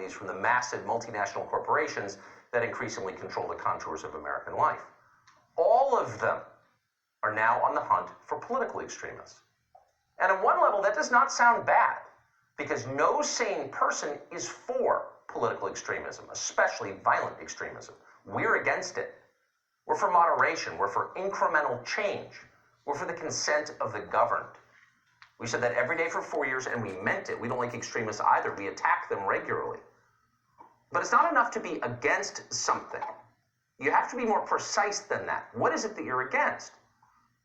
monopolies from the massive multinational corporations that increasingly control the contours of American life. All of them are now on the hunt for political extremists. And on one level, that does not sound bad, because no sane person is for political extremism, especially violent extremism. We're against it. We're for moderation. We're for incremental change. We're for the consent of the governed. We said that every day for 4 years, and we meant it. We don't like extremists either. We attack them regularly. But it's not enough to be against something. You have to be more precise than that. What is it that you're against?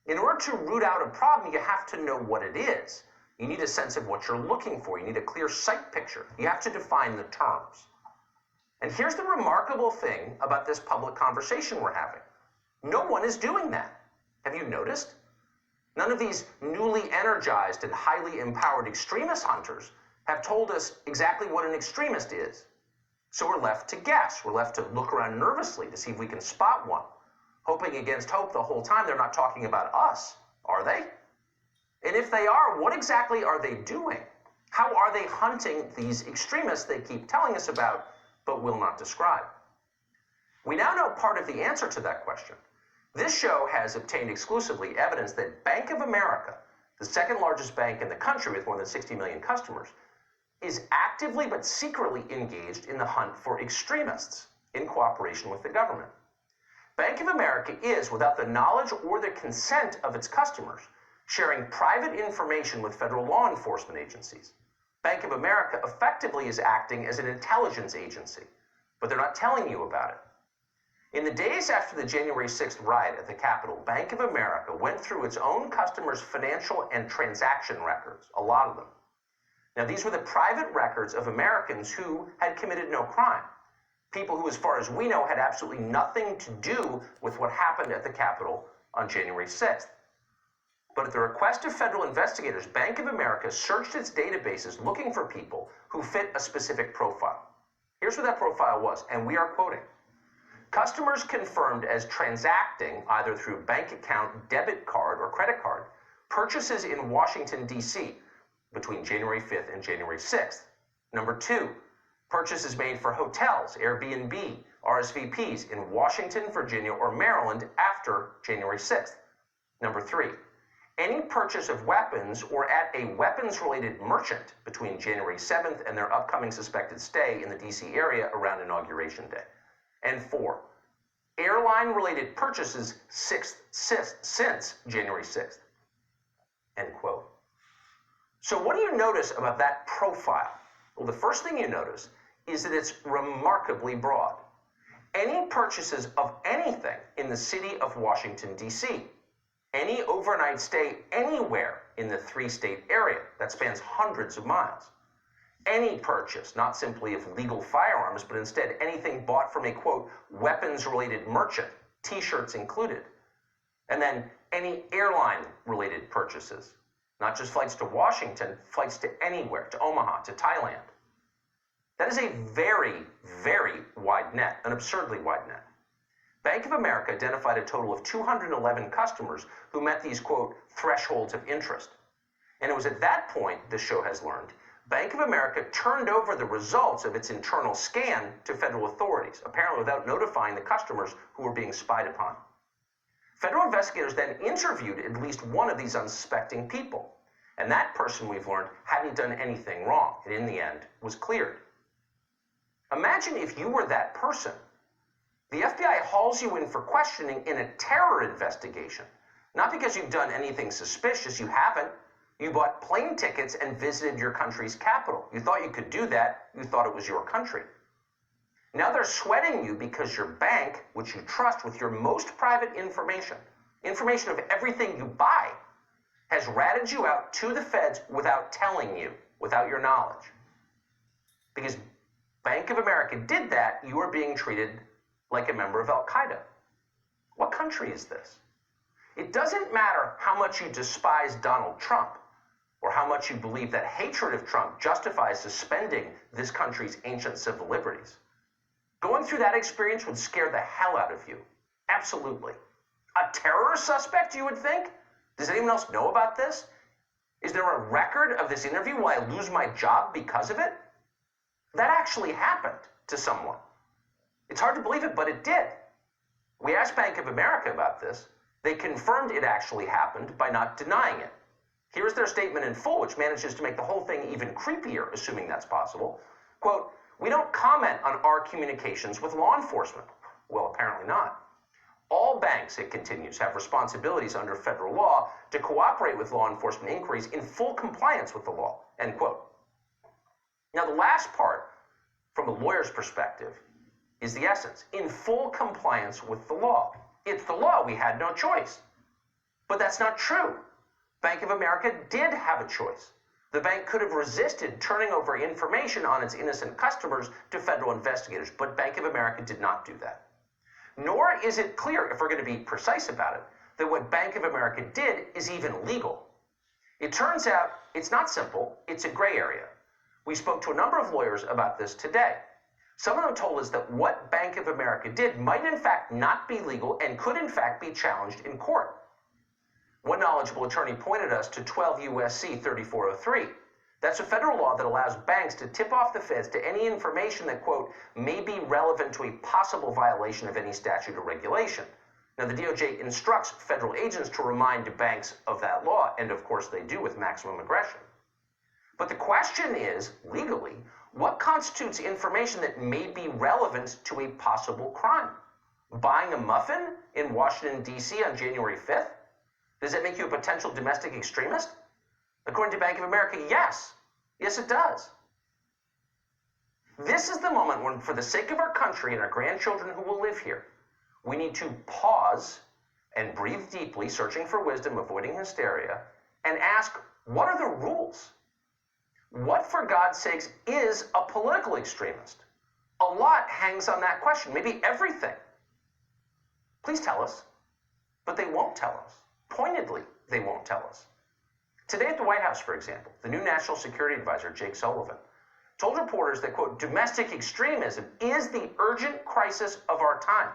In order to root out a problem, you have to know what it is. You need a sense of what you're looking for. You need a clear sight picture. You have to define the terms. And here's the remarkable thing about this public conversation we're having. No one is doing that. Have you noticed? None of these newly energized and highly empowered extremist hunters have told us exactly what an extremist is. So we're left to guess. We're left to look around nervously to see if we can spot one, hoping against hope the whole time they're not talking about us, are they? And if they are, what exactly are they doing? How are they hunting these extremists they keep telling us about, but will not describe? We now know part of the answer to that question. This show has obtained exclusively evidence that Bank of America, the second largest bank in the country with more than 60 million customers, is actively but secretly engaged in the hunt for extremists in cooperation with the government. Bank of America is, without the knowledge or the consent of its customers, sharing private information with federal law enforcement agencies. Bank of America effectively is acting as an intelligence agency, but they're not telling you about it. In the days after the January 6th riot at the Capitol, Bank of America went through its own customers' financial and transaction records, a lot of them. Now, these were the private records of Americans who had committed no crime. People who, as far as we know, had absolutely nothing to do with what happened at the Capitol on January 6th. But at the request of federal investigators, Bank of America searched its databases looking for people who fit a specific profile. Here's what that profile was, and we are quoting. Customers confirmed as transacting, either through bank account, debit card, or credit card, purchases in Washington, D.C. between January 5th and January 6th. Number 2, purchases made for hotels, Airbnb, RSVPs in Washington, Virginia, or Maryland after January 6th. Number 3, any purchase of weapons or at a weapons-related merchant between January 7th and their upcoming suspected stay in the D.C. area around Inauguration Day. And 4, airline-related purchases since January 6th. End quote. So what do you notice about that profile? Well, the first thing you notice is that it's remarkably broad. Any purchases of anything in the city of Washington, D.C., any overnight stay anywhere in the 3-state area that spans hundreds of miles, any purchase, not simply of legal firearms, but instead anything bought from a, quote, weapons-related merchant, T-shirts included, and then any airline-related purchases, not just flights to Washington, flights to anywhere, to Omaha, to Thailand. That is a very, very wide net, an absurdly wide net. Bank of America identified a total of 211 customers who met these, quote, thresholds of interest. And it was at that point, the show has learned, Bank of America turned over the results of its internal scan to federal authorities, apparently without notifying the customers who were being spied upon. Federal investigators then interviewed at least one of these unsuspecting people, and that person, we've learned, hadn't done anything wrong, and in the end was cleared. Imagine if you were that person. The FBI hauls you in for questioning in a terror investigation, not because you've done anything suspicious. You haven't. You bought plane tickets and visited your country's capital. You thought you could do that. You thought it was your country. Now they're sweating you because your bank, which you trust with your most private information of everything you buy, has ratted you out to the feds without telling you, without your knowledge. Because Bank of America did that, you are being treated like a member of Al-Qaeda. What country is this? It doesn't matter how much you despise Donald Trump or how much you believe that hatred of Trump justifies suspending this country's ancient civil liberties. Going through that experience would scare the hell out of you. Absolutely. A terror suspect, you would think? Does anyone else know about this? Is there a record of this interview? Will I lose my job because of it? That actually happened to someone. It's hard to believe it, but it did. We asked Bank of America about this. They confirmed it actually happened by not denying it. Here's their statement in full, which manages to make the whole thing even creepier, assuming that's possible. Quote, "We don't comment on our communications with law enforcement." Well, apparently not. "All banks," it continues, "have responsibilities under federal law to cooperate with law enforcement inquiries in full compliance with the law." End quote. Now, the last part, from a lawyer's perspective, is the essence. In full compliance with the law. It's the law. We had no choice. But that's not true. Bank of America did have a choice. The bank could have resisted turning over information on its innocent customers to federal investigators, but Bank of America did not do that. Nor is it clear, if we're going to be precise about it, that what Bank of America did is even legal. It turns out it's not simple, it's a gray area. We spoke to a number of lawyers about this today. Some of them told us that what Bank of America did might in fact not be legal and could in fact be challenged in court. One knowledgeable attorney pointed us to 12 U.S.C. 3403. That's a federal law that allows banks to tip off the feds to any information that, quote, "may be relevant to a possible violation of any statute or regulation." Now, the DOJ instructs federal agents to remind banks of that law, and of course they do with maximum aggression. But the question is, legally, what constitutes information that may be relevant to a possible crime? Buying a muffin in Washington, D.C. on January 5th? Does that make you a potential domestic extremist? According to Bank of America, yes. Yes, it does. This is the moment when, for the sake of our country and our grandchildren who will live here, we need to pause and breathe deeply, searching for wisdom, avoiding hysteria, and ask, what are the rules? What, for God's sakes, is a political extremist? A lot hangs on that question, maybe everything. Please tell us. But they won't tell us. Pointedly, they won't tell us. Today at the White House, for example, the new National Security Advisor, Jake Sullivan, told reporters that, quote, "domestic extremism is the urgent crisis of our time."